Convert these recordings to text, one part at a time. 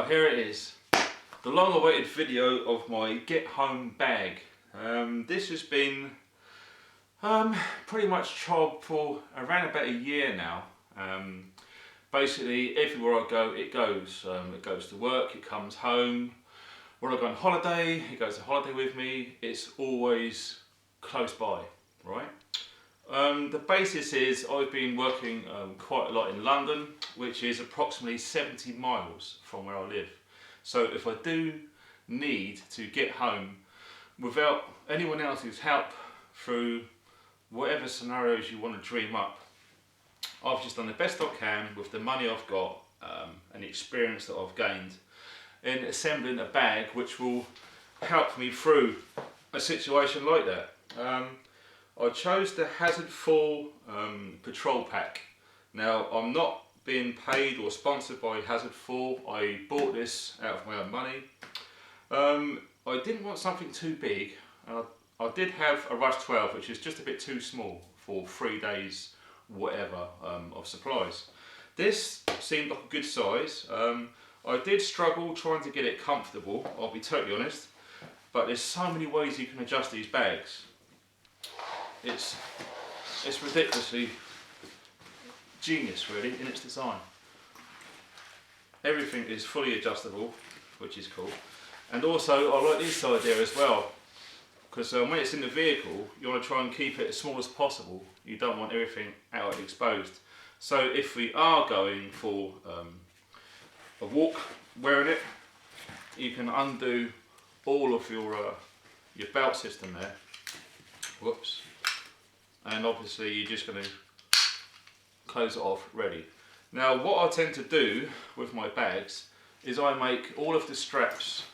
here it is, the long-awaited video of my get home bag. This has been pretty much trialled for around about a year now. Basically everywhere I go it goes. It goes to work, it comes home. When I go on holiday, it goes to holiday with me. It's always close by, right? The basis is I've been working quite a lot in London, which is approximately 70 miles from where I live. So if I do need to get home without anyone else's help through whatever scenarios you want to dream up, I've just done the best I can with the money I've got and the experience that I've gained in assembling a bag which will help me through a situation like that. I chose the Hazard4 patrol pack. Now, I'm not being paid or sponsored by Hazard4. I bought this out of my own money. I didn't want something too big. I did have a Rush 12, which is just a bit too small for 3 days, whatever, of supplies. This seemed like a good size. I did struggle trying to get it comfortable, I'll be totally honest, but there's so many ways you can adjust these bags. It's ridiculously genius, really, in its design. Everything is fully adjustable, which is cool. And also, I like this idea as well, because when it's in the vehicle, you want to try and keep it as small as possible. You don't want everything out and exposed. So if we are going for a walk wearing it, you can undo all of your belt system there. Whoops. And obviously you're just going to close it off, ready. Now what I tend to do with my bags is I make all of the straps,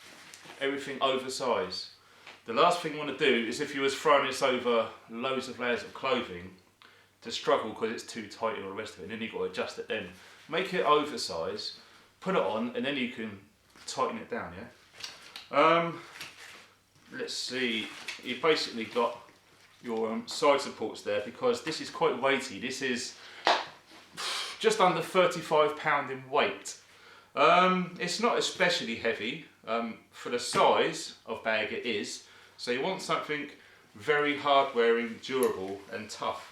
everything oversized. The last thing you want to do is, if you was throwing this over loads of layers of clothing, to struggle because it's too tight and all the rest of it, and then you've got to adjust it then. Make it oversized, put it on, and then you can tighten it down, yeah? Let's see, you've basically got your side supports there, because this is quite weighty. This is just under 35 pounds in weight. It's not especially heavy for the size of bag it is, so you want something very hard wearing, durable and tough.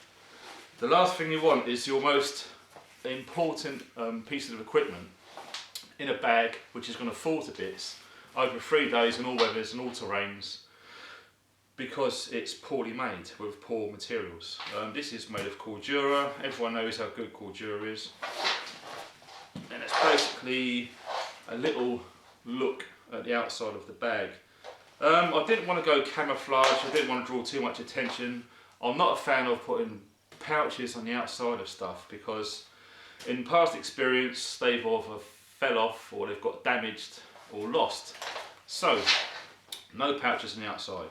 The last thing you want is your most important pieces of equipment in a bag which is going to fall to bits over 3 days in all weathers and all terrains, because it's poorly made with poor materials. This is made of Cordura. Everyone knows how good Cordura is. And it's basically a little look at the outside of the bag. I didn't want to go camouflage, I didn't want to draw too much attention. I'm not a fan of putting pouches on the outside of stuff, because in past experience they've either fell off or they've got damaged or lost. So, no pouches on the outside.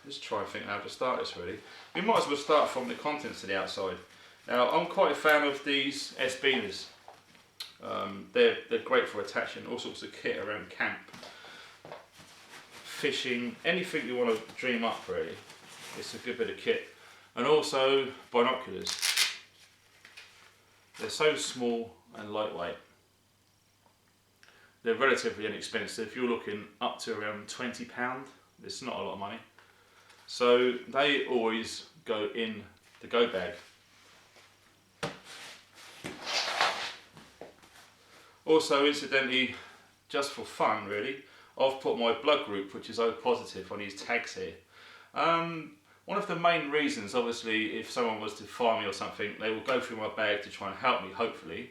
Let's try and think how to start this really. We might as well start from the contents to the outside. Now, I'm quite a fan of these S-beaners. They're great for attaching all sorts of kit around camp, fishing, anything you want to dream up really. It's a good bit of kit. And also binoculars. They're so small and lightweight. They're relatively inexpensive. You're looking up to around £20. It's not a lot of money. So they always go in the go bag. Also, incidentally, just for fun really, I've put my blood group, which is O positive, on these tags here. One of the main reasons, obviously, if someone was to find me or something, they will go through my bag to try and help me, hopefully,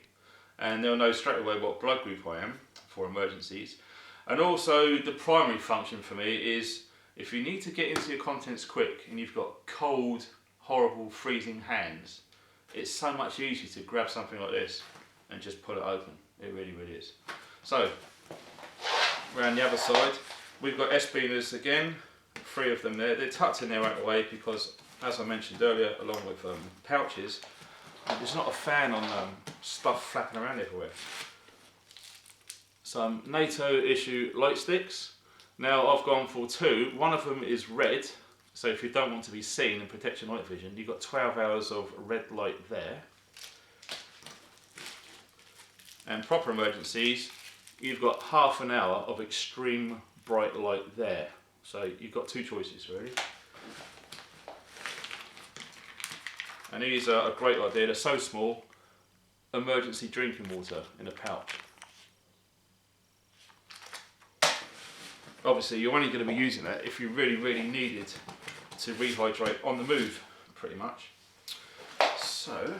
and they'll know straight away what blood group I am for emergencies. And also, the primary function for me is, if you need to get into your contents quick and you've got cold, horrible, freezing hands, it's so much easier to grab something like this and just pull it open. It really, really is. So, around the other side, we've got S-beaners again, 3 of them there. They're tucked in there out of the way because, as I mentioned earlier, along with pouches, I'm just not a fan on stuff flapping around everywhere. Some NATO issue light sticks. Now I've gone for 2. One of them is red, so if you don't want to be seen and protect your night vision, you've got 12 hours of red light there. And proper emergencies, you've got half an hour of extreme bright light there. So you've got two choices really. And these are a great idea, they're so small. Emergency drinking water in a pouch. Obviously you're only going to be using that if you really needed to rehydrate on the move, pretty much. So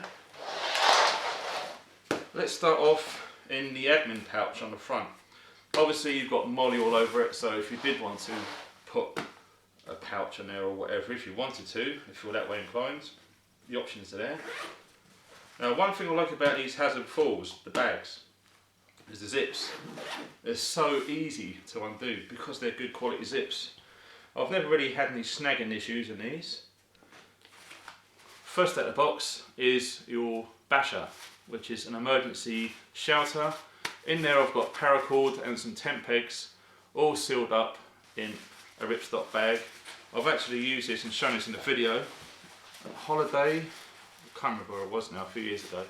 let's start off in the admin pouch on the front. Obviously you've got Molly all over it, so if you did want to put a pouch in there or whatever, if you wanted to, if you're that way inclined, the options are there. Now one thing I like about these Hazard4s, the bags, is the zips. They're so easy to undo because they're good quality zips. I've never really had any snagging issues in these. First out of the box is your basher, which is an emergency shelter. In there I've got paracord and some tent pegs, all sealed up in a ripstop bag. I've actually used this and shown this in the video. On holiday, I can't remember where it was now, a few years ago,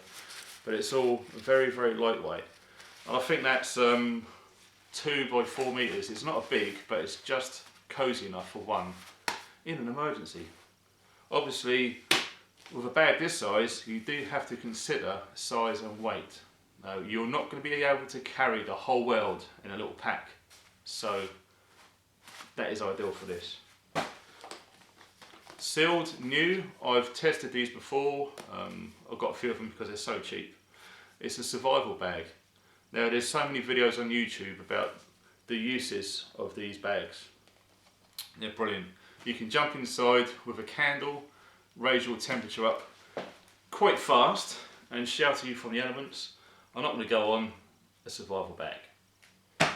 but it's all very lightweight. And I think that's 2 by 4 meters. It's not a big, but it's just cozy enough for one in an emergency. Obviously, with a bag this size, you do have to consider size and weight. Now, you're not going to be able to carry the whole world in a little pack, so that is ideal for this. Sealed, new. I've tested these before. I've got a few of them because they're so cheap. It's a survival bag. Now there's so many videos on YouTube about the uses of these bags. They're brilliant. You can jump inside with a candle, raise your temperature up quite fast and shelter you from the elements. I'm not going to go on a survival bag.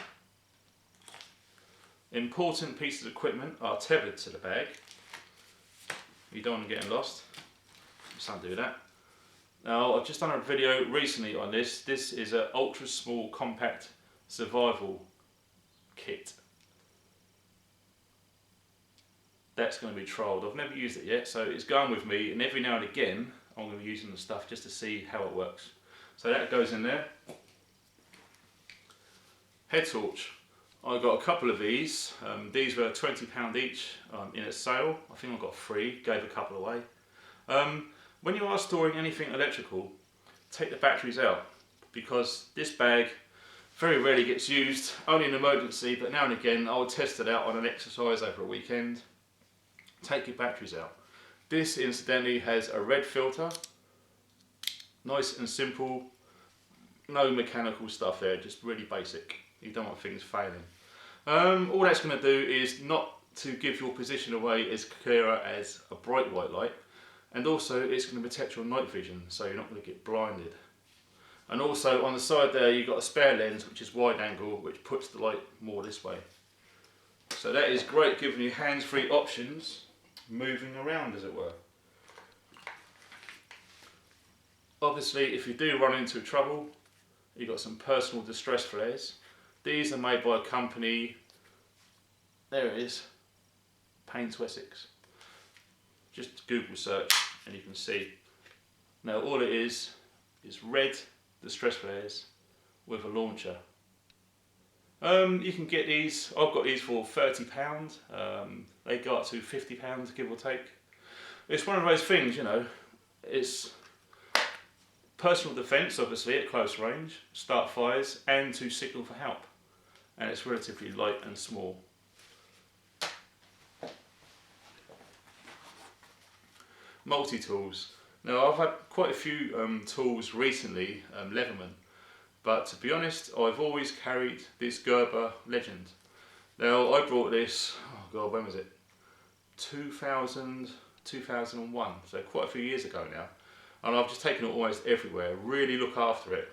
Important pieces of equipment are tethered to the bag. You don't want to get lost. Just undo that. Now I've just done a video recently on this. This is an ultra small compact survival kit. That's going to be trialled. I've never used it yet, so it's going with me, and every now and again I'm going to be using the stuff just to see how it works. So that goes in there. Head torch. I got a couple of these. These were £20 each in a sale. I think I got 3, gave a couple away. When you are storing anything electrical, take the batteries out, because this bag very rarely gets used, only in emergency, but now and again I'll test it out on an exercise over a weekend. Take your batteries out. This incidentally has a red filter, nice and simple, no mechanical stuff there, just really basic. You don't want things failing. All that's going to do is not to give your position away as clearer as a bright white light, and also it's going to protect your night vision, so you're not going to get blinded. And also on the side there you've got a spare lens which is wide angle, which puts the light more this way. So that is great, giving you hands-free options moving around, as it were. Obviously if you do run into trouble, you've got some personal distress flares. These are made by a company, there it is, Paints Wessex. Just Google search and you can see. Now all it is red distress flares with a launcher. You can get these, I've got these for £30. They go up to £50 give or take. It's one of those things, you know, it's personal defence obviously at close range, start fires and to signal for help. And it's relatively light and small. Multi-tools. Now I've had quite a few tools recently, Leatherman, but to be honest I've always carried this Gerber Legend. Now I brought this, oh god, when was it? 2000, 2001, so quite a few years ago now, and I've just taken it almost everywhere. Really look after it,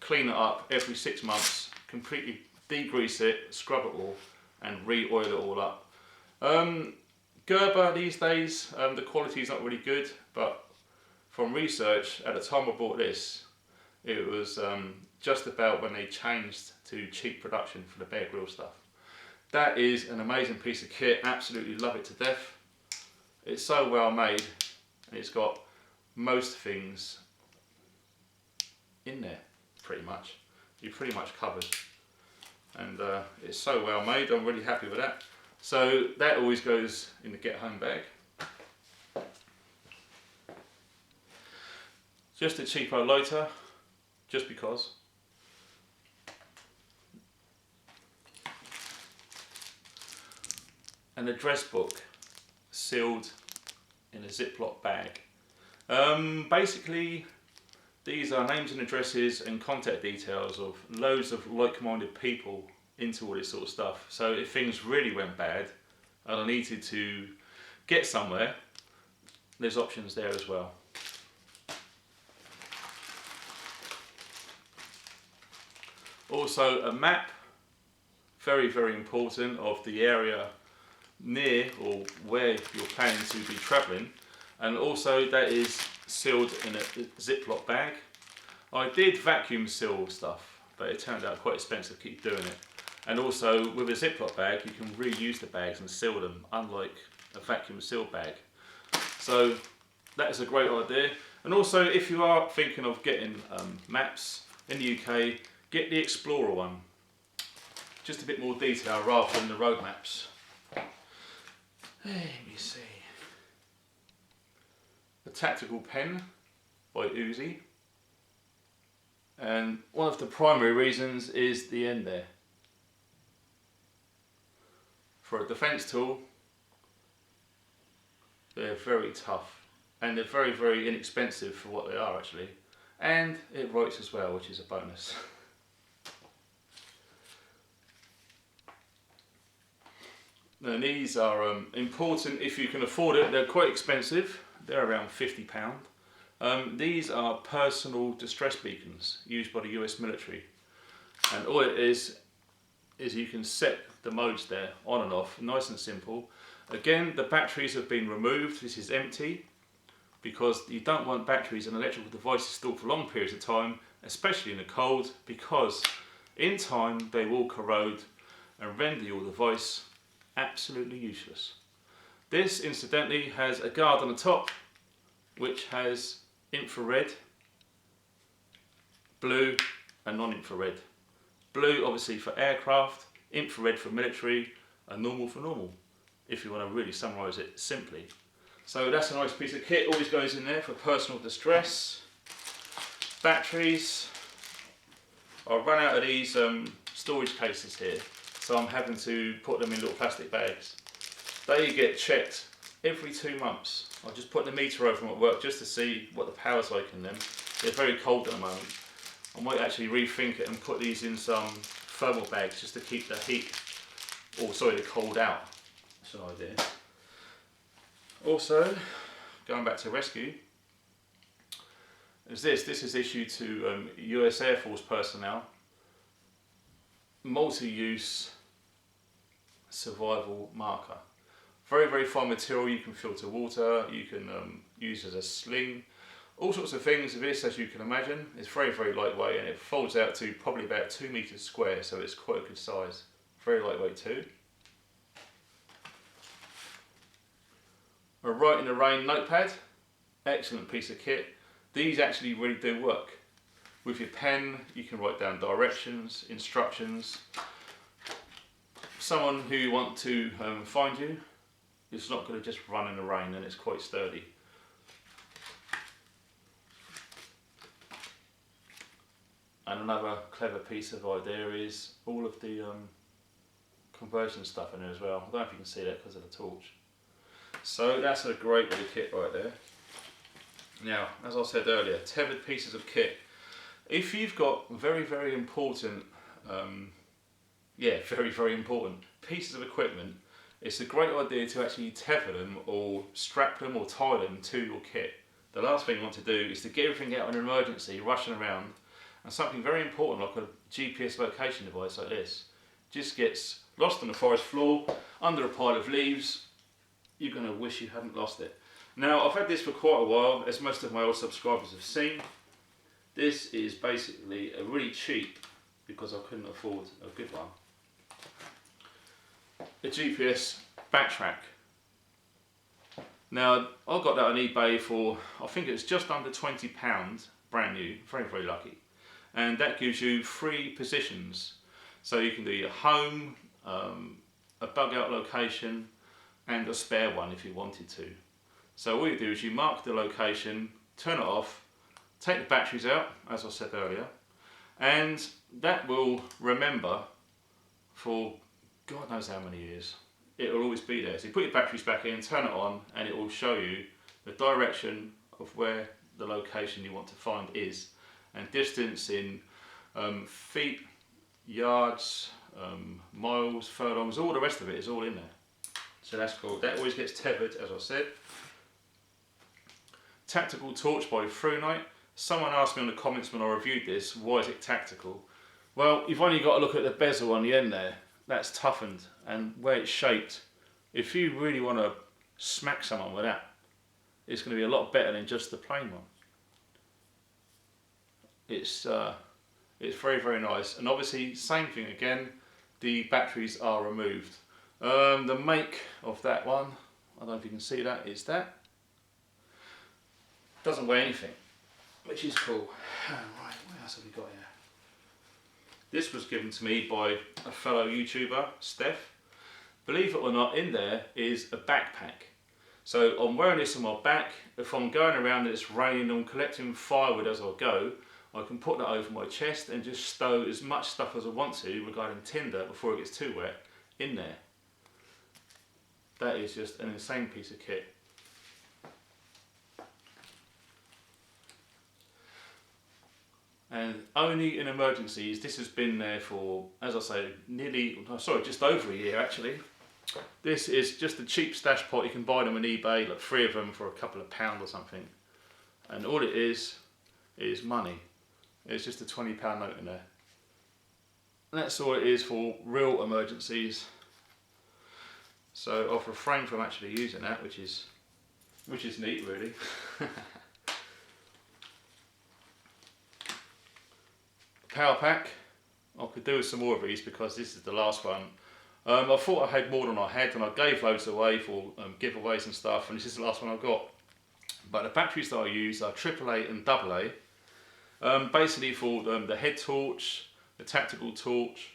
clean it up every 6 months, completely degrease it, scrub it all and re-oil it all up. Gerber these days, the quality is not really good, but from research, at the time I bought this, it was just about when they changed to cheap production for the Bear Grylls stuff. That is an amazing piece of kit, absolutely love it to death. It's so well made, and it's got most things in there, pretty much. You're pretty much covered. and it's so well made. I'm really happy with that. So that always goes in the get home bag. Just a cheapo lighter, just because. An address book sealed in a Ziploc bag. Basically, these are names and addresses and contact details of loads of like-minded people into all this sort of stuff. So if things really went bad and I needed to get somewhere, there's options there as well. Also a map, very, very important, of the area near or where you're planning to be travelling, and also that is sealed in a Ziploc bag. I did vacuum seal stuff, but it turned out quite expensive to keep doing it. And also with a Ziploc bag you can reuse the bags and seal them, unlike a vacuum seal bag. So that is a great idea. And also if you are thinking of getting maps in the UK, get the Explorer one. Just a bit more detail rather than the road maps. Let me see. A tactical pen by Uzi. And one of the primary reasons is the end there. For a defence tool, they're very tough. And they're very, very inexpensive for what they are actually. And it writes as well, which is a bonus. Now these are important if you can afford it. They're quite expensive. They're around £50. These are personal distress beacons used by the US military. And all it is you can set the modes there on and off, nice and simple. Again, the batteries have been removed. This is empty because you don't want batteries and electrical devices stored for long periods of time, especially in the cold, because in time they will corrode and render your device absolutely useless. This incidentally has a guard on the top which has infrared, blue and non-infrared. Blue obviously for aircraft, infrared for military, and normal for normal, if you want to really summarise it simply. So that's a nice piece of kit, always goes in there for personal distress. Batteries. I've run out of these storage cases here, so I'm having to put them in little plastic bags. They get checked every 2 months. I just put the meter over them at work just to see what the power's like in them. They're very cold at the moment. I might actually rethink it and put these in some thermal bags just to keep the heat, or sorry, the cold out. That's an idea. Also, going back to rescue, is this is issued to US Air Force personnel. Multi-use survival marker. Very, very fine material. You can filter water, you can use as a sling, all sorts of things with this, as you can imagine. It's very, very lightweight, and it folds out to probably about 2 meters square, so it's quite a good size. Very lightweight too. A Write in the Rain notepad, excellent piece of kit. These actually really do work. With your pen you can write down directions, instructions. Someone who wants to find you, it's not going to just run in the rain, and it's quite sturdy. And another clever piece of idea is all of the conversion stuff in there as well. I don't know if you can see that because of the torch. So that's a great bit of kit right there. Now, as I said earlier, tethered pieces of kit. If you've got very, very important, very, very important pieces of equipment, it's a great idea to actually tether them or strap them or tie them to your kit. The last thing you want to do is to get everything out in an emergency, rushing around, and something very important like a GPS location device like this just gets lost on the forest floor, under a pile of leaves. You're going to wish you hadn't lost it. Now, I've had this for quite a while, as most of my old subscribers have seen. This is basically a really cheap, because I couldn't afford a good one, a GPS backtrack. Now, I got that on eBay for, I think it was just under £20, brand new, very, very lucky. And that gives you 3 positions. So you can do your home, a bug out location, and a spare one if you wanted to. So all you do is you mark the location, turn it off, take the batteries out, as I said earlier, and that will remember for God knows how many years. It will always be there. So you put your batteries back in, turn it on, and it will show you the direction of where the location you want to find is, and distance in feet, yards, miles, furlongs, all the rest of it is all in there. So that's cool. That always gets tethered, as I said. Tactical torch by ThruNite. Someone asked me in the comments when I reviewed this, why is it tactical? Well, you've only got to look at the bezel on the end there. That's toughened, and where it's shaped. If you really want to smack someone with that, it's going to be a lot better than just the plain one. It's very, very nice. And obviously, same thing again, the batteries are removed. The make of that one, I don't know if you can see that, is that. Doesn't weigh anything, which is cool. Right, what else have we got here? This was given to me by a fellow YouTuber, Steph. Believe it or not, in there is a backpack. So I'm wearing this on my back. If I'm going around and it's raining, I'm collecting firewood as I go, I can put that over my chest and just stow as much stuff as I want to regarding tinder before it gets too wet in there. That is just an insane piece of kit. And only in emergencies. This has been there for, as I say, just over a year actually. This is just a cheap stash pot. You can buy them on eBay, like 3 of them for a couple of pounds or something. And all it is money. It's just a £20 note in there. And that's all it is for real emergencies. So I've refrained from actually using that, which is neat really. Power pack. I could do with some more of these because this is the last one. I thought I had more than I had, and I gave loads away for giveaways and stuff, and this is the last one I've got. But the batteries that I use are AAA and AA. Basically for the head torch, the tactical torch,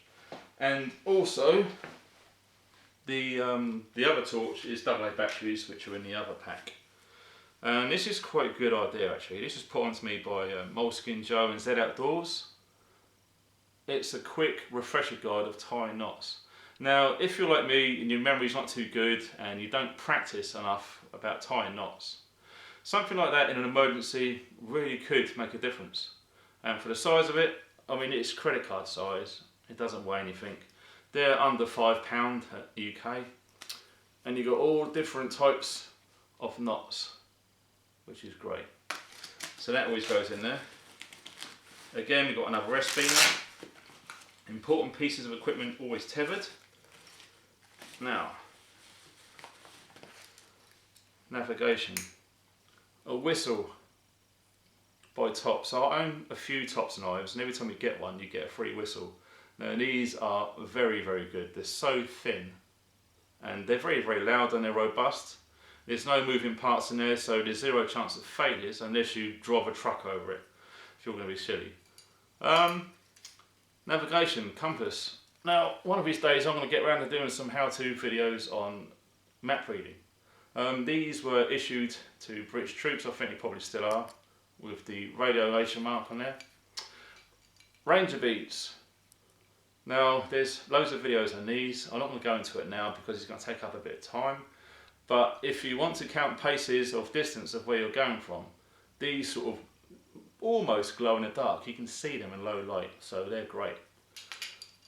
and also the other torch is AA batteries, which are in the other pack. And this is quite a good idea actually. This was put on to me by Moleskin Joe and Z Outdoors. It's a quick refresher guide of tying knots. Now, if you're like me and your memory's not too good and you don't practice enough about tying knots, something like that in an emergency really could make a difference. And for the size of it, I mean, it's credit card size. It doesn't weigh anything. They're under £5 at UK. And you've got all different types of knots, which is great. So that always goes in there. Again, we've got another recipe now. Important pieces of equipment always tethered. Now, navigation. A whistle by Top. So I own a few Tops knives, and every time you get one, you get a free whistle. Now these are very, very good. They're so thin, and they're very, very loud, and they're robust. There's no moving parts in there, so there's zero chance of failures unless you drive a truck over it, if you're going to be silly. Navigation, compass. Now, one of these days I'm going to get around to doing some how-to videos on map reading. These were issued to British troops, I think they probably still are, with the radiation mark on there. Ranger beads. Now, there's loads of videos on these. I'm not going to go into it now because it's going to take up a bit of time. But if you want to count paces of distance of where you're going from, these sort of almost glow in the dark. You can see them in low light, so they're great.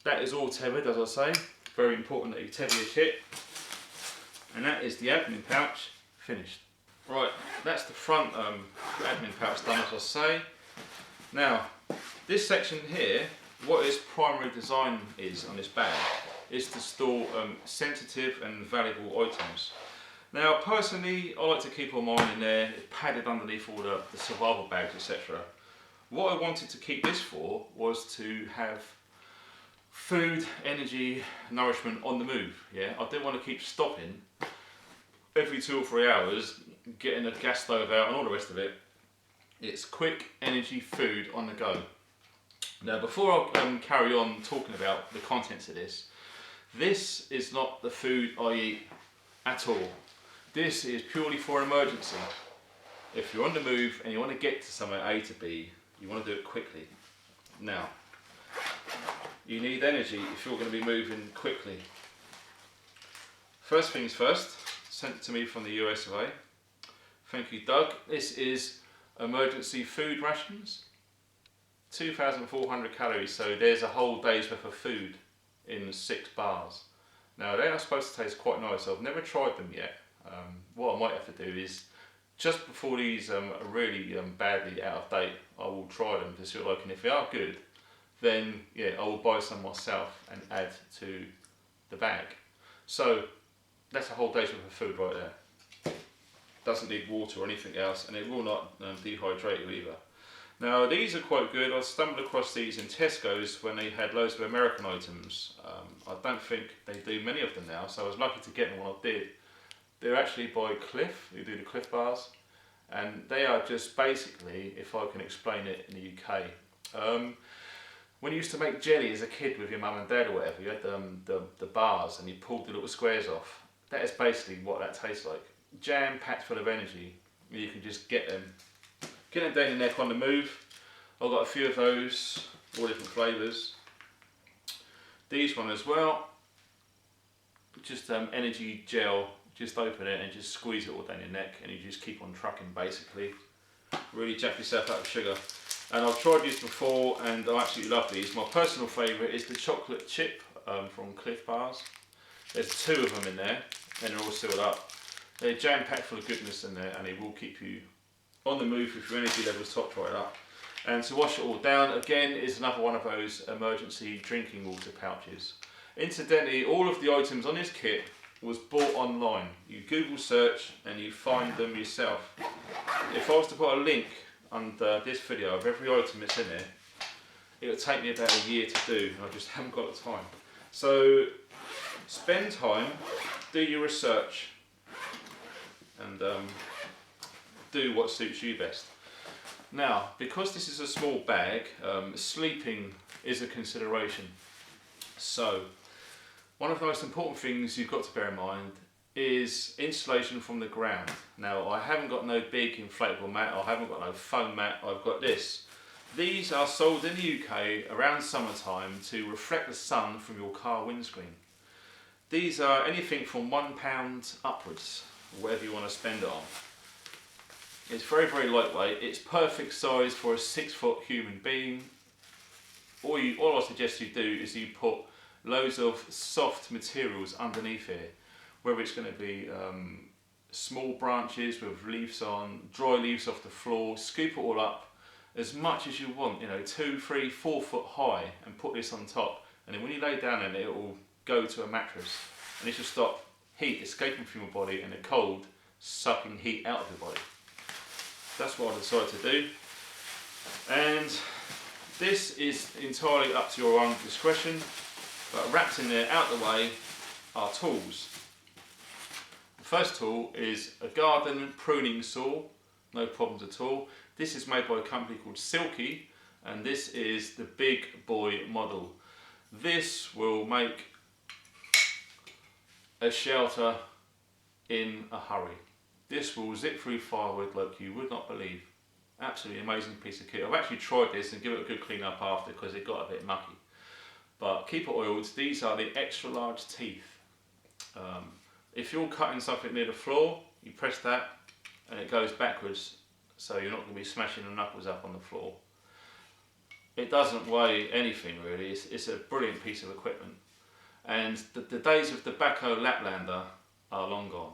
That is all tethered, as I say. Very important that you tether your kit. And that is the admin pouch finished. Right, that's the front admin pouch done, as I say. Now, this section here, what its primary design is on this bag, is to store sensitive and valuable items. Now, personally, I like to keep all mine in there, padded underneath all the survival bags, etc. What I wanted to keep this for was to have food, energy, nourishment on the move. Yeah, I didn't want to keep stopping every 2 or 3 hours, getting a gas stove out and all the rest of it. It's quick energy food on the go. Now before I carry on talking about the contents of this is not the food I eat at all. This is purely for emergency. If you're on the move and you want to get to somewhere A to B, you want to do it quickly. Now, you need energy if you're going to be moving quickly. First things first, sent to me from the US of A. Thank you, Doug. This is emergency food rations. 2,400 calories, so there's a whole day's worth of food in 6 bars. Now they are supposed to taste quite nice. I've never tried them yet. What I might have to do is, just before these are really badly out of date, I will try them to see what I like, and if they are good, then yeah, I will buy some myself and add to the bag. So that's a whole day's worth of food right there. Doesn't need water or anything else, and it will not dehydrate you either. Now these are quite good. I stumbled across these in Tesco's when they had loads of American items. I don't think they do many of them now, so I was lucky to get them when I did. They're actually by Cliff, who do the Cliff bars, and they are just basically, if I can explain it in the UK, when you used to make jelly as a kid with your mum and dad or whatever, you had the bars and you pulled the little squares off. That is basically what that tastes like. Jam packed full of energy. You can just get them down your neck on the move. I've got a few of those, all different flavours. These one as well, just energy gel. Just open it and just squeeze it all down your neck, and you just keep on trucking basically. Really jack yourself out of sugar. And I've tried these before and I absolutely love these. My personal favourite is the chocolate chip from Cliff bars. There's 2 of them in there and they're all sealed up. They're jam packed full of goodness in there, and they will keep you on the move if your energy levels top right up. And to wash it all down, again, is another one of those emergency drinking water pouches. Incidentally, all of the items on this kit was bought online. You Google search and you find them yourself. If I was to put a link under this video of every item that's in there, it would take me about a year to do, and I just haven't got the time. So spend time, do your research, and do what suits you best. Now, because this is a small bag, sleeping is a consideration. So one of the most important things you've got to bear in mind is insulation from the ground. Now, I haven't got no big inflatable mat, I haven't got no foam mat, I've got this. These are sold in the UK around summertime to reflect the sun from your car windscreen. These are anything from £1 upwards, whatever you want to spend it on. It's very, very lightweight. It's perfect size for a 6-foot human being. All I suggest you do is you put loads of soft materials underneath here, whether it's going to be small branches with leaves on, dry leaves off the floor. Scoop it all up as much as you want, 2, 3, 4 foot high, and put this on top. And then when you lay down in it, it will go to a mattress, and this will stop heat escaping from your body and the cold sucking heat out of your body. That's what I decided to do, and this is entirely up to your own discretion, but wrapped in there out the way are tools. The first tool is a garden pruning saw, no problems at all. This is made by a company called Silky, and this is the big boy model. This will make a shelter in a hurry. This will zip through firewood like you would not believe. Absolutely amazing piece of kit. I've actually tried this and give it a good clean up after because it got a bit mucky. But keep it oiled. These are the extra large teeth. If you're cutting something near the floor, you press that and it goes backwards, so you're not going to be smashing the knuckles up on the floor. It doesn't weigh anything really. It's a brilliant piece of equipment. And the days of the backhoe Laplander are long gone.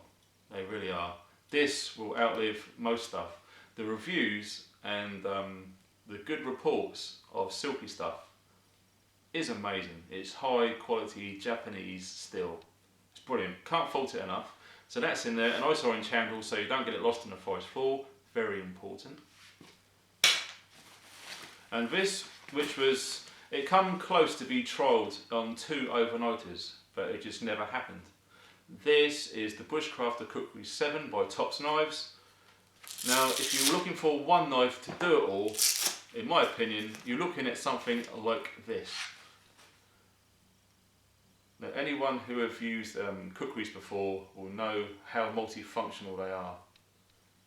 They really are. This will outlive most stuff. The reviews and the good reports of Silky stuff is amazing. It's high quality Japanese steel. It's brilliant. Can't fault it enough. So that's in there. An ice orange handle so you don't get it lost on the forest floor. Very important. And this, it come close to be trialled on 2 overnighters, but it just never happened. This is the Bushcrafter Cookery 7 by Tops Knives. Now, if you're looking for one knife to do it all, in my opinion, you're looking at something like this. Now, anyone who have used cookeries before will know how multifunctional they are.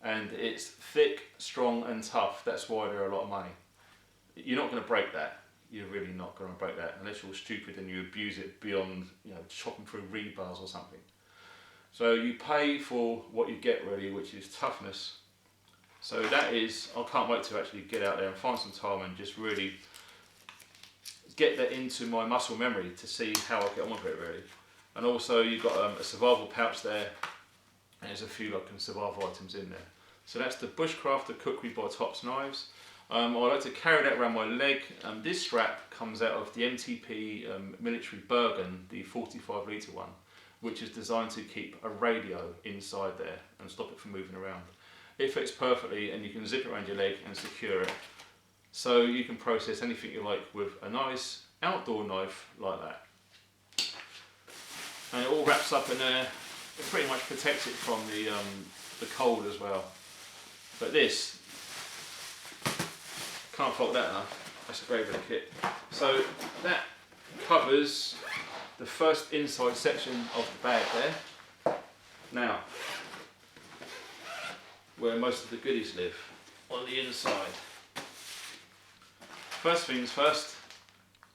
And it's thick, strong and tough. That's why they're a lot of money. You're not going to break that. You're really not going to break that unless you're stupid and you abuse it beyond, you know, chopping through rebars or something. So you pay for what you get really, which is toughness. So that is, I can't wait to actually get out there and find some time and just really get that into my muscle memory to see how I get on with it really. And also you've got a survival pouch there, and there's a few like survival items in there. So that's the Bushcrafter Cookery by Tops knives. I like to carry that around my leg. This strap comes out of the MTP Military Bergen, the 45 litre one, which is designed to keep a radio inside there and stop it from moving around. It fits perfectly and you can zip it around your leg and secure it. So you can process anything you like with a nice outdoor knife like that. And it all wraps up in there. It pretty much protects it from the cold as well. But this, can't fault that enough. That's a great bit of kit. So that covers the first inside section of the bag there. Now, where most of the goodies live, on the inside. First things first,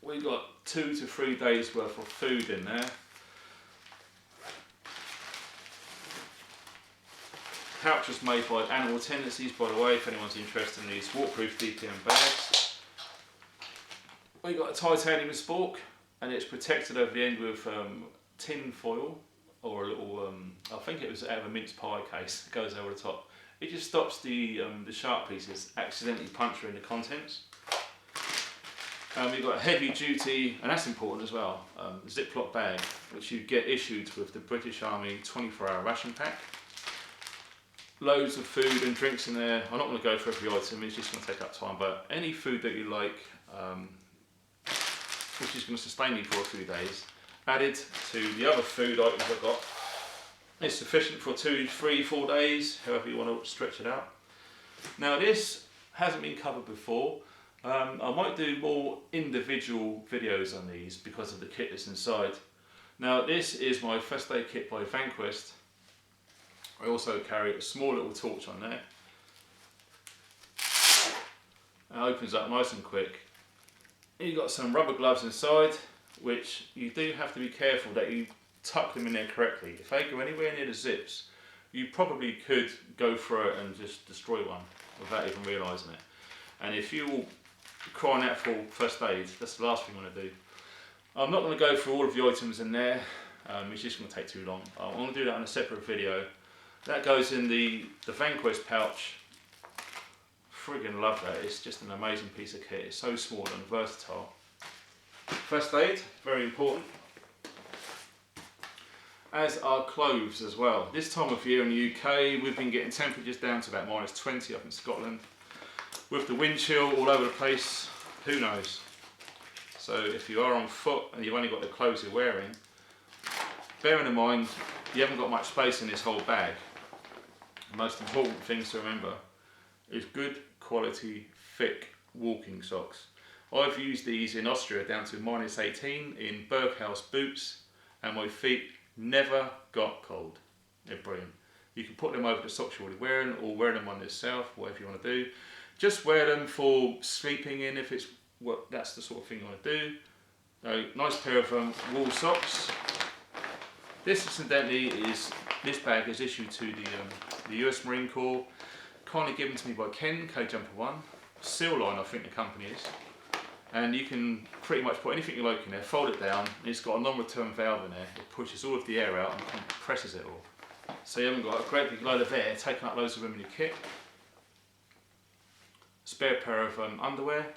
we've got 2 to 3 days worth of food in there. Pouch was made by Animal Tendencies, by the way, if anyone's interested in these waterproof DPM bags. We've got a titanium spork, and it's protected over the end with tin foil, or a little, I think it was out of a mince pie case that goes over the top. It just stops the sharp pieces accidentally puncturing the contents. We've got a heavy duty, and that's important as well, Ziploc bag, which you get issued with the British Army 24-hour ration pack. Loads of food and drinks in there. I'm not going to go for every item, it's just going to take up time, but any food that you like, which is going to sustain you for a few days, added to the other food items I've got. It's sufficient for 2, 3, 4 days, however you want to stretch it out. Now this hasn't been covered before. I might do more individual videos on these because of the kit that's inside. Now this is my first aid kit by Vanquest. I also carry a small little torch on there. It opens up nice and quick. You've got some rubber gloves inside, which you do have to be careful that you tuck them in there correctly. If they go anywhere near the zips, you probably could go through it and just destroy one without even realising it. And if you're crying out for first aid, that's the last thing you want to do. I'm not going to go through all of the items in there, it's just going to take too long. I'm going to do that on a separate video. That goes in the Vanquest pouch. Friggin' love that, it's just an amazing piece of kit. It's so small and versatile. First aid, very important. As are clothes as well. This time of year in the UK, we've been getting temperatures down to about -20 up in Scotland. With the wind chill all over the place, who knows? So if you are on foot and you've only got the clothes you're wearing, bearing in mind you haven't got much space in this whole bag. The most important things to remember is good quality, thick walking socks. I've used these in Austria down to -18 in Berghaus boots, and my feet never got cold. They're brilliant. You can put them over the socks you're already wearing, or wear them on yourself, whatever you want to do. Just wear them for sleeping in if it's that's the sort of thing you want to do. Nice pair of wool socks. This incidentally this bag is issued to the US Marine Corps, kindly given to me by Ken, K-Jumper1, Seal Line I think the company is. And you can pretty much put anything you like in there, fold it down, and it's got a non-return valve in there. It pushes all of the air out and compresses it all. So you haven't got a great big load of air taking up loads of room in your kit. Spare pair of underwear,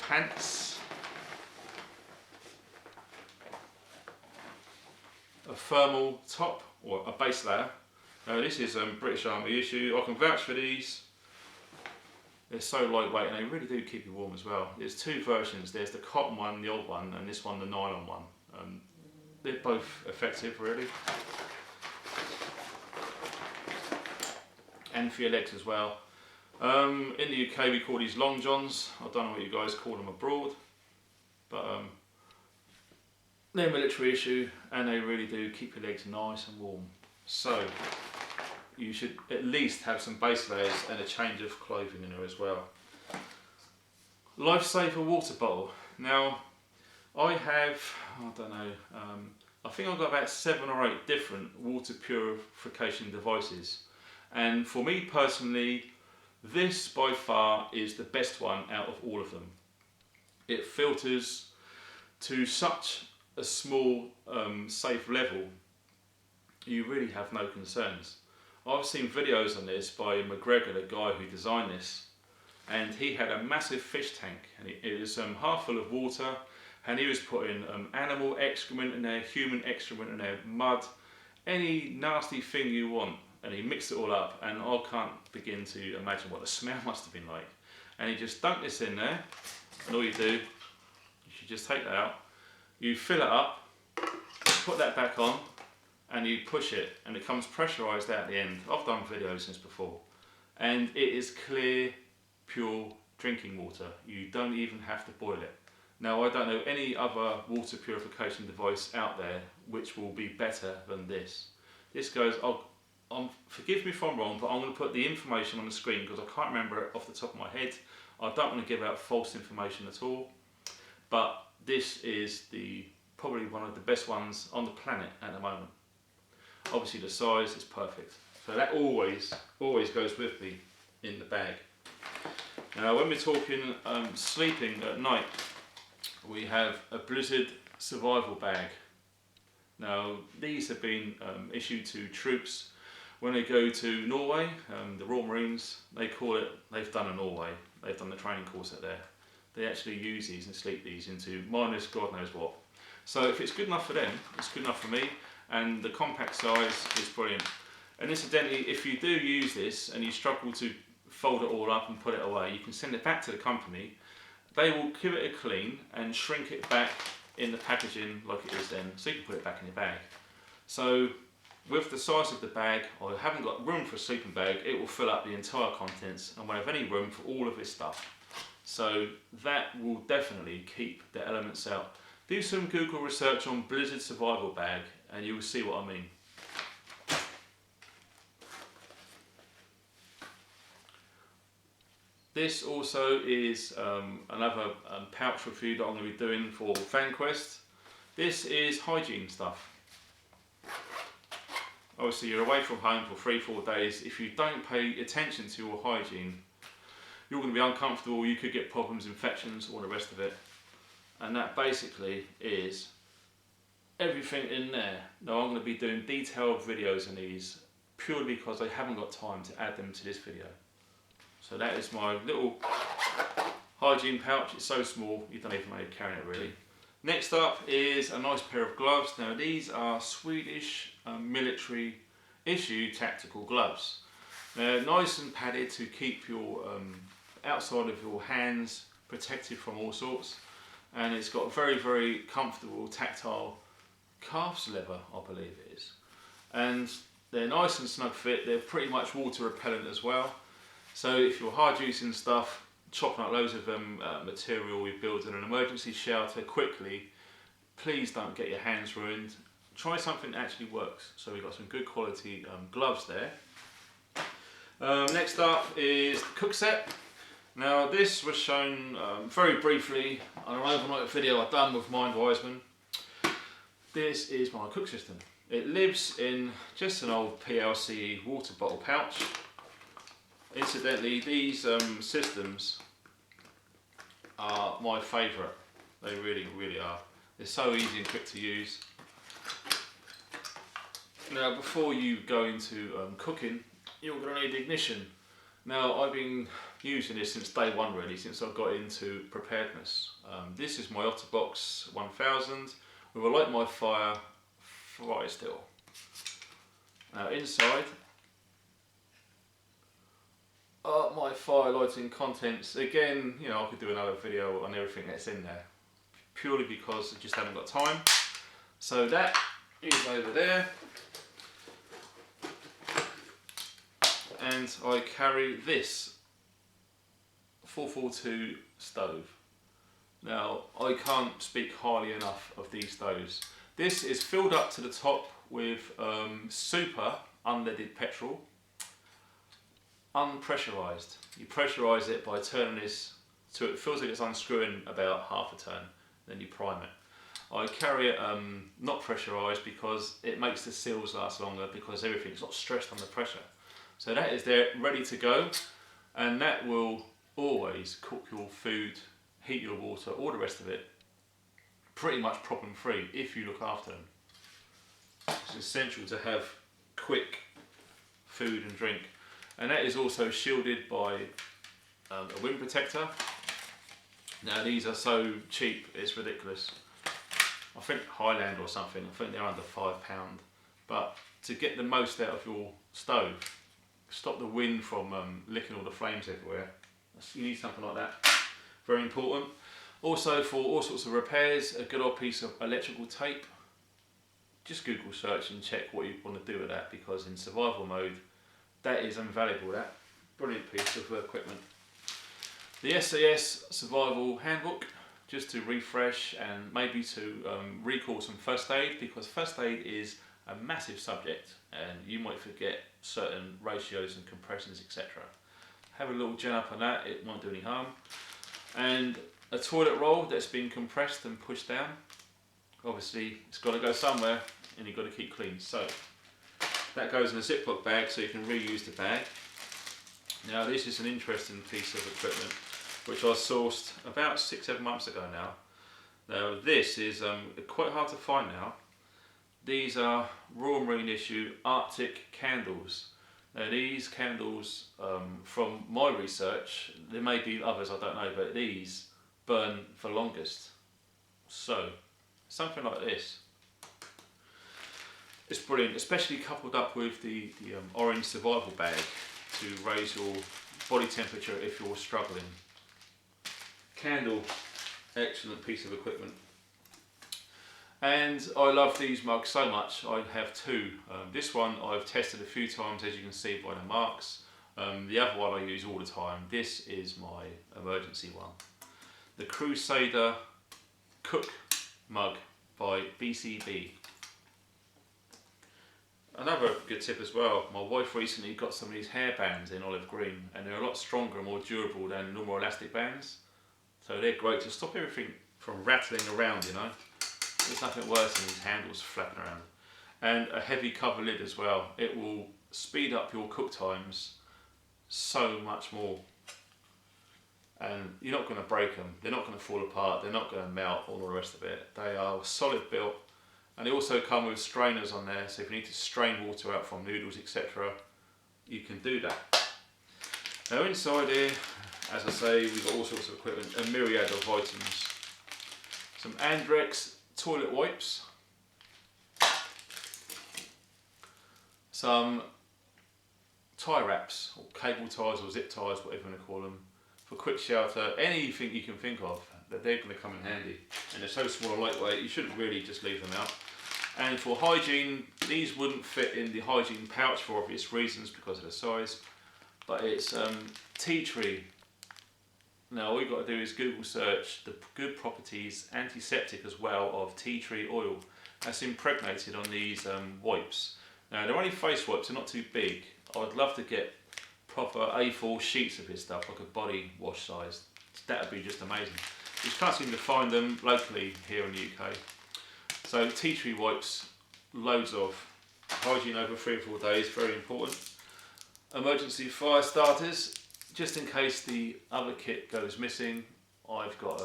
pants, a thermal top or a base layer. This is British Army issue. I can vouch for these. They're so lightweight and they really do keep you warm as well. There's 2 versions. There's the cotton one, the old one, and this one, the nylon one. They're both effective really. And for your legs as well. In the UK we call these long johns. I don't know what you guys call them abroad, but they're a military issue and they really do keep your legs nice and warm. So you should at least have some base layers and a change of clothing in there as well. LIFESAVER water bottle. Now I have, I don't know, I think I've got about 7 or 8 different water purification devices, and for me personally this by far is the best one out of all of them. It filters to such a small safe level, you really have no concerns. I've seen videos on this by McGregor, the guy who designed this, and he had a massive fish tank and it was half full of water, and he was putting animal excrement in there, human excrement in there, mud, any nasty thing you want, and he mixed it all up, and I can't begin to imagine what the smell must have been like. And he just dunked this in there, and all you do, you should just take that out, you fill it up, put that back on, and you push it, and it comes pressurised out the end. I've done videos on this before, and it is clear, pure drinking water. You don't even have to boil it. Now I don't know any other water purification device out there which will be better than this. This goes, forgive me if I'm wrong, but I'm going to put the information on the screen because I can't remember it off the top of my head. I don't want to give out false information at all, but this is probably one of the best ones on the planet at the moment. Obviously the size is perfect, so that always goes with me in the bag. Now when we're talking sleeping at night, we have a blizzard survival bag. Now these have been issued to troops when they go to Norway. The Royal Marines, they call it, they've done a Norway, they've done the training course out there. They actually use these and sleep these into minus God knows what. So if it's good enough for them, it's good enough for me, and the compact size is brilliant. And incidentally, if you do use this and you struggle to fold it all up and put it away, you can send it back to the company. They will give it a clean and shrink it back in the packaging like it is then, so you can put it back in your bag. So with the size of the bag, I haven't got room for a sleeping bag, it will fill up the entire contents and won't have any room for all of this stuff. So that will definitely keep the elements out. Do some Google research on blizzard survival bag and you will see what I mean. This also is another pouch review that I'm going to be doing for FanQuest. This is hygiene stuff. Obviously you're away from home for 3-4 days. If you don't pay attention to your hygiene, you're going to be uncomfortable, you could get problems, infections, all the rest of it. And that basically is everything in there. Now I'm going to be doing detailed videos on these purely because I haven't got time to add them to this video. So that is my little hygiene pouch. It's so small you don't even know you're carrying it really. Next up is a nice pair of gloves. Now these are Swedish military issue tactical gloves. They're nice and padded to keep your outside of your hands protected from all sorts, and it's got very comfortable tactile calves leather, I believe it is, and they're nice and snug fit. They're pretty much water repellent as well, so if you're hard using stuff, chopping up loads of material, we build an emergency shelter quickly, please don't get your hands ruined. Try something that actually works. So we've got some good quality gloves there. Next up is the cook set. Now this was shown very briefly on an overnight video I've done with Mind Wiseman. This is my cook system. It lives in just an old PLCE water bottle pouch. Incidentally, these systems are my favourite. They really are. They're so easy and quick to use. Now before you go into cooking, you're going to need ignition. Now I've been using this since day one really, since I got into preparedness. This is my Otterbox 1000 with a Light My Fire fry still. Now inside are my fire lighting contents. Again, you know, I could do another video on everything that's in there, purely because I just haven't got time. So that is over there. And I carry this 442 stove. Now, I can't speak highly enough of these stoves. This is filled up to the top with super unleaded petrol, unpressurised. You pressurise it by turning this so it feels like it's unscrewing about half a turn, then you prime it. I carry it not pressurised because it makes the seals last longer, because everything's not stressed under pressure. So that is there ready to go, and that will always cook your food, heat your water, all the rest of it pretty much problem free if you look after them. It's essential to have quick food and drink, and that is also shielded by a wind protector. Now these are so cheap, it's ridiculous. I think Highland or something, I think they're under £5, but to get the most out of your stove, stop the wind from licking all the flames everywhere, you need something like that. Very important. Also, for all sorts of repairs, a good old piece of electrical tape. Just Google search and check what you want to do with that, because in survival mode that is invaluable. That brilliant piece of equipment. The SAS Survival Handbook, just to refresh and maybe to recall some first aid, because first aid is a massive subject and you might forget certain ratios and compressions, etc. Have a little gen up on that, it won't do any harm. And a toilet roll that's been compressed and pushed down. Obviously it's got to go somewhere and you've got to keep clean. So that goes in a Ziploc bag so you can reuse the bag. Now this is an interesting piece of equipment which I sourced about 6-7 months ago now. Now this is quite hard to find now. These are Royal Marine issue Arctic candles. Now these candles, from my research, there may be others I don't know, but these burn for longest. So something like this. It's brilliant, especially coupled up with the orange survival bag to raise your body temperature if you're struggling. Candle, excellent piece of equipment. And I love these mugs so much. I have two. This one I've tested a few times, as you can see by the marks. The other one I use all the time. This is my emergency one. The Crusader Cook mug by BCB. Another good tip as well, my wife recently got some of these hair bands in olive green, and they're a lot stronger and more durable than normal elastic bands. So they're great to stop everything from rattling around, you know. There's nothing worse than these handles flapping around. And a heavy cover lid as well. It will speed up your cook times so much more. And you're not going to break them, they're not going to fall apart, they're not going to melt, all the rest of it. They are solid built. And they also come with strainers on there, so if you need to strain water out from noodles, etc., you can do that. Now inside here, as I say, we've got all sorts of equipment, a myriad of items. Some Andrex toilet wipes, some tie wraps, or cable ties or zip ties, whatever you want to call them, for quick shelter, anything you can think of, that they're going to come in handy. And they're so small and lightweight, you shouldn't really just leave them out. And for hygiene, these wouldn't fit in the hygiene pouch for obvious reasons because of the size, but it's tea tree. Now all you've got to do is Google search the good properties, antiseptic as well, of tea tree oil that's impregnated on these wipes. Now they're only face wipes, they're not too big. I'd love to get proper A4 sheets of this stuff, like a body wash size. That would be just amazing. You can't seem to find them locally here in the UK. So tea tree wipes, loads of. Hygiene over 3 or 4 days, very important. Emergency fire starters, just in case the other kit goes missing. I've got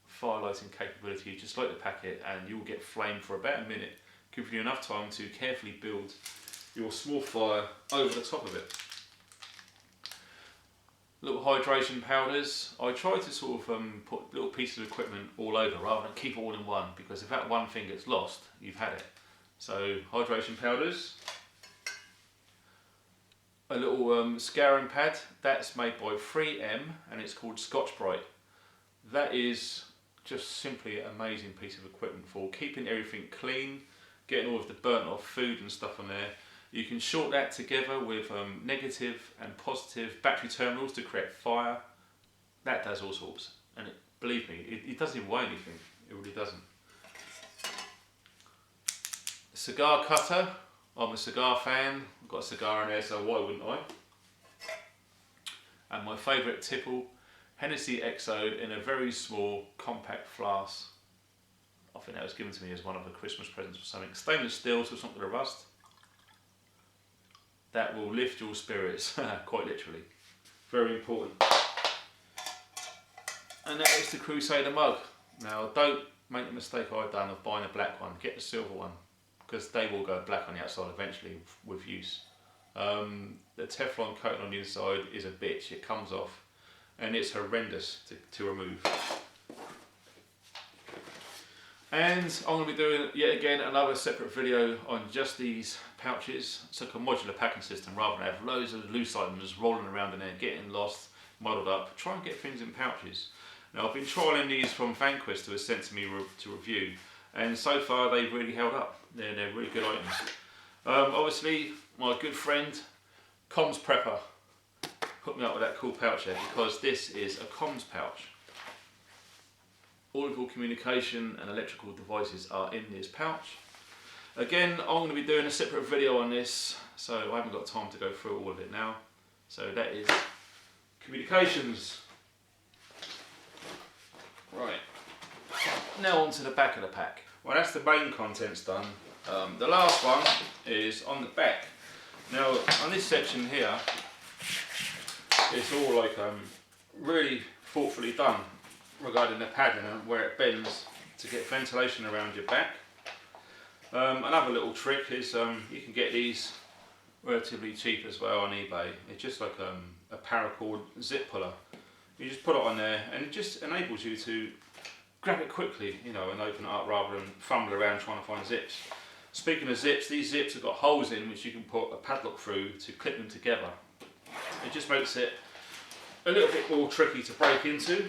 fire lighting capability, just like the packet, and you'll get flame for about a minute, giving you enough time to carefully build your small fire over the top of it. Little hydration powders. I try to sort of put little pieces of equipment all over rather than keep it all in one, because if that one thing gets lost, you've had it. So hydration powders. A little scouring pad, that's made by 3M and it's called Scotch-Brite. That is just simply an amazing piece of equipment for keeping everything clean, getting all of the burnt off food and stuff on there. You can short that together with negative and positive battery terminals to create fire. that does all sorts. And believe me, it doesn't even weigh anything. It really doesn't. Cigar cutter. I'm a cigar fan. I've got a cigar in there, so why wouldn't I? And my favourite tipple, Hennessy XO in a very small compact flask. I think that was given to me as one of the Christmas presents or something. Stainless steel, so it's not going to rust. That will lift your spirits, quite literally. Very important. And that is the Crusader mug. Now don't make the mistake I've done of buying a black one. Get the silver one, because they will go black on the outside eventually with use. The Teflon coating on the inside is a bitch. It comes off and it's horrendous to remove. And I'm going to be doing yet again another separate video on just these pouches. It's like a modular packing system rather than have loads of loose items rolling around in there, getting lost, muddled up. Try and get things in pouches. Now I've been trialling these from Vanquist who was sent to me to review, and so far they've really held up. They're really good items. Obviously my good friend Comms Prepper hooked me up with that cool pouch there, because this is a comms pouch. All of your communication and electrical devices are in this pouch. Again, I'm going to be doing a separate video on this, so I haven't got time to go through all of it now. So that is communications. Right, now on to the back of the pack. Well, that's the main contents done. The last one is on the back. Now on this section here, it's all like really thoughtfully done regarding the padding and where it bends to get ventilation around your back. Another little trick is you can get these relatively cheap as well on eBay. It's just like a paracord zip puller. You just put it on there and it just enables you to grab it quickly, you know, and open it up rather than fumble around trying to find zips. Speaking of zips, these zips have got holes in which you can put a padlock through to clip them together. It just makes it a little bit more tricky to break into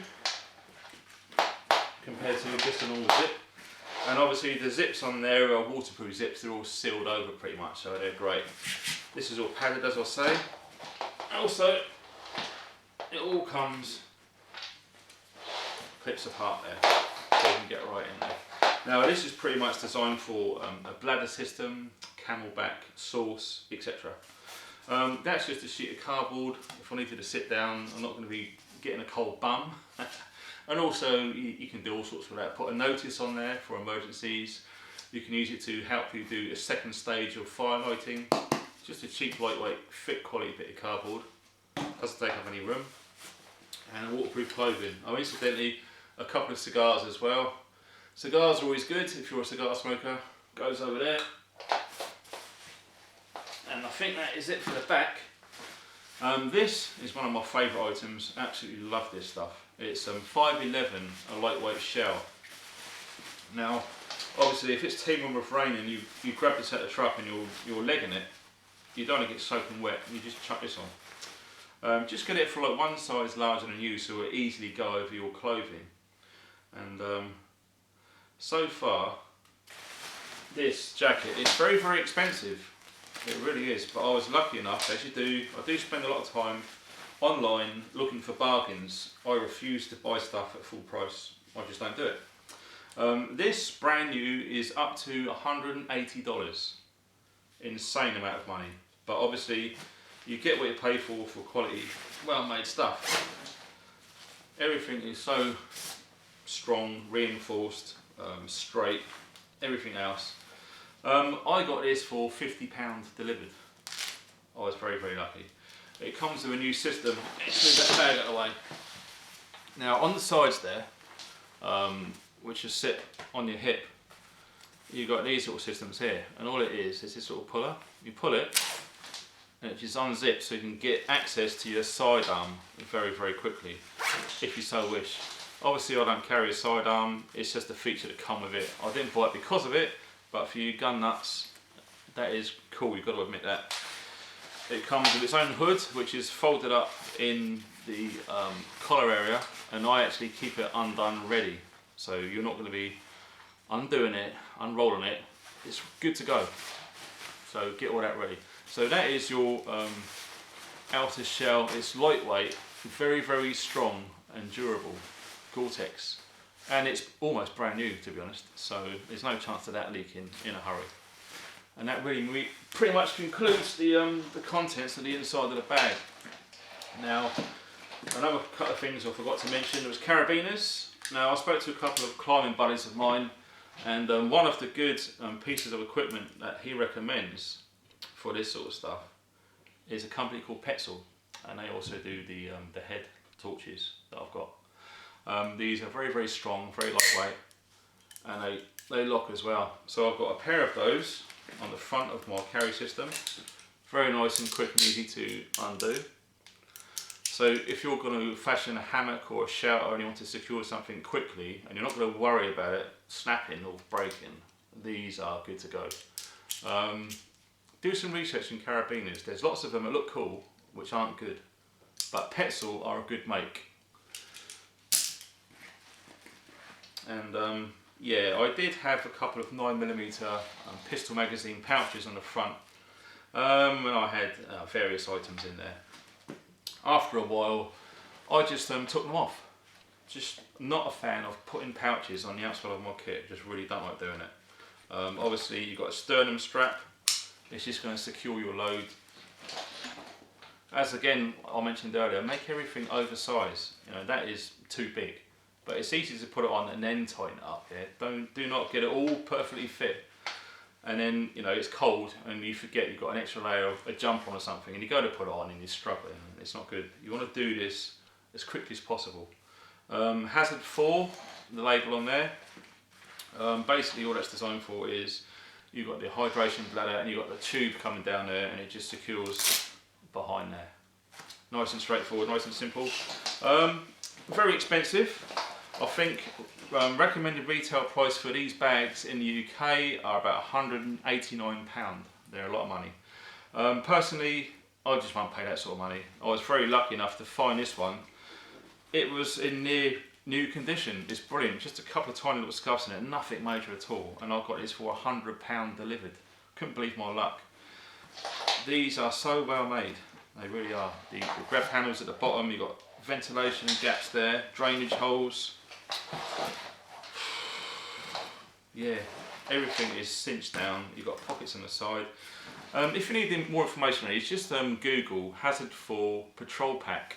compared to just a normal zip. And obviously the zips on there are waterproof zips, they're all sealed over pretty much, so they're great. This is all padded, as I say. Also, it all comes, clips apart there, so you can get right in there. Now this is pretty much designed for a bladder system, camelback, sauce, etc. That's just a sheet of cardboard. If I needed to sit down, I'm not going to be getting a cold bum. And also you can do all sorts with that. Put a notice on there for emergencies. You can use it to help you do a second stage of fire lighting. Just a cheap, lightweight, thick quality bit of cardboard. Doesn't take up any room. And waterproof clothing. Oh, incidentally, a couple of cigars as well. Cigars are always good if you're a cigar smoker. Goes over there. And I think that is it for the back. This is one of my favourite items. Absolutely love this stuff. It's 511, a lightweight shell. Now, obviously, if it's teeming with rain and you grab this out of the truck and you're legging it, you don't want to get soaking wet. You just chuck this on. Just get it for like one size larger than you, so it'll easily go over your clothing. And so far, this jacket is very, very expensive. It really is, but I was lucky enough, as you do, I do spend a lot of time online looking for bargains. I refuse to buy stuff at full price. I just don't do it. This brand new is up to $180. Insane amount of money, but obviously you get what you pay for quality, well-made stuff. Everything is so strong, reinforced, straight, everything else. I got this for £50 delivered. I was very, very lucky. It comes with a new system. Let's move that bag out of the way. Now on the sides there, which just sit on your hip, you've got these little systems here, and all it is this little puller. You pull it and it just unzips so you can get access to your sidearm very, very quickly, if you so wish. Obviously I don't carry a sidearm, it's just a feature that comes with it. I didn't buy it because of it, but for you gun nuts, that is cool, you've got to admit that. It comes with its own hood, which is folded up in the collar area, and I actually keep it undone ready. So you're not going to be undoing it, unrolling it, it's good to go. So get all that ready. So that is your outer shell. It's lightweight, very, very strong, and durable Gore-Tex, and it's almost brand new, to be honest, so there's no chance of that leaking in a hurry. And that really pretty much concludes the contents of the inside of the bag. Now, another couple of things I forgot to mention, there was carabiners. Now, I spoke to a couple of climbing buddies of mine, and one of the good pieces of equipment that he recommends for this sort of stuff is a company called Petzl, and they also do the head torches that I've got. These are very, very strong, very lightweight, and they lock as well. So I've got a pair of those on the front of my carry system. Very nice and quick and easy to undo. So if you're going to fashion a hammock or a shelter and you want to secure something quickly and you're not going to worry about it snapping or breaking, these are good to go. Do some research in carabiners. There's lots of them that look cool which aren't good, but Petzl are a good make. And yeah, I did have a couple of 9mm pistol magazine pouches on the front, and I had various items in there. After a while, I just took them off. Just not a fan of putting pouches on the outside of my kit, just really don't like doing it. Obviously you've got a sternum strap, it's just going to secure your load. As again I mentioned earlier, make everything oversized, you know, that is too big. But it's easy to put it on and then tighten it up. Yeah? Do not get it all perfectly fit, and then you know it's cold and you forget you've got an extra layer of a jumper on or something, and you go to put it on and you're struggling. It's not good. You want to do this as quickly as possible. Hazard4, the label on there. Basically, all that's designed for is you've got the hydration bladder and you've got the tube coming down there, and it just secures behind there. Nice and straightforward, nice and simple. Very expensive. I think recommended retail price for these bags in the UK are about £189. They're a lot of money. Personally, I just won't pay that sort of money. I was very lucky enough to find this one. It was in near new condition. It's brilliant. Just a couple of tiny little scuffs in it, nothing major at all. And I got this for £100 delivered. Couldn't believe my luck. These are so well made. They really are. The grab handles at the bottom, you've got ventilation gaps there, drainage holes. Yeah, everything is cinched down. You've got pockets on the side. If you need more information on it, just Google Hazard4 Patrol Pack,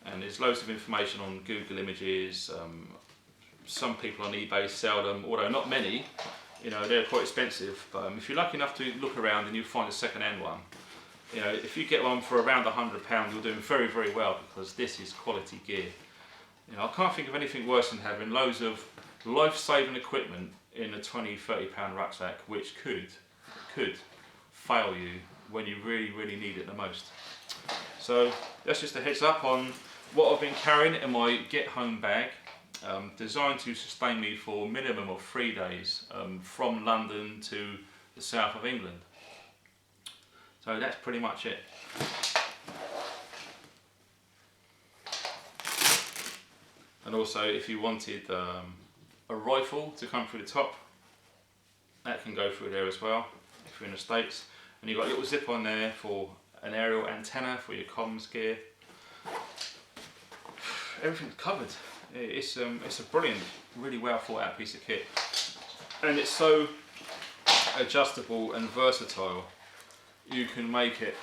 and there's loads of information on Google Images. Some people on eBay sell them, although not many. You know, they're quite expensive. But if you're lucky enough to look around and you'll find a second-hand one, you know, if you get one for around £100, you're doing very, very well, because this is quality gear. You know, I can't think of anything worse than having loads of life-saving equipment in a £20–30 rucksack, which could fail you when you really, really need it the most. So that's just a heads up on what I've been carrying in my get home bag, designed to sustain me for a minimum of 3 days, from London to the south of England. So that's pretty much it. And also, if you wanted a rifle to come through the top, that can go through there as well, if you're in the States. And you've got a little zip on there for an aerial antenna for your comms gear. Everything's covered. It's a brilliant, really well thought out piece of kit. And it's so adjustable and versatile. You can make it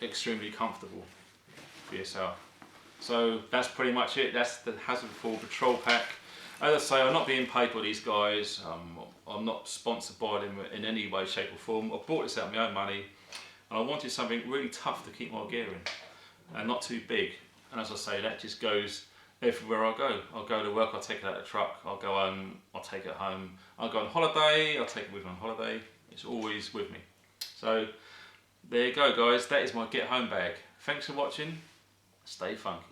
extremely comfortable for yourself. So that's pretty much it. That's the Hazard4 Patrol Pack. As I say, I'm not being paid by these guys. I'm not sponsored by them in any way, shape or form. I bought this out of my own money, and I wanted something really tough to keep my gear in, and not too big. And as I say, that just goes everywhere I go. I'll go to work, I'll take it out of the truck. I'll go home, I'll take it home. I'll go on holiday, I'll take it with me on holiday. It's always with me. So there you go, guys. That is my get home bag. Thanks for watching. Stay funky.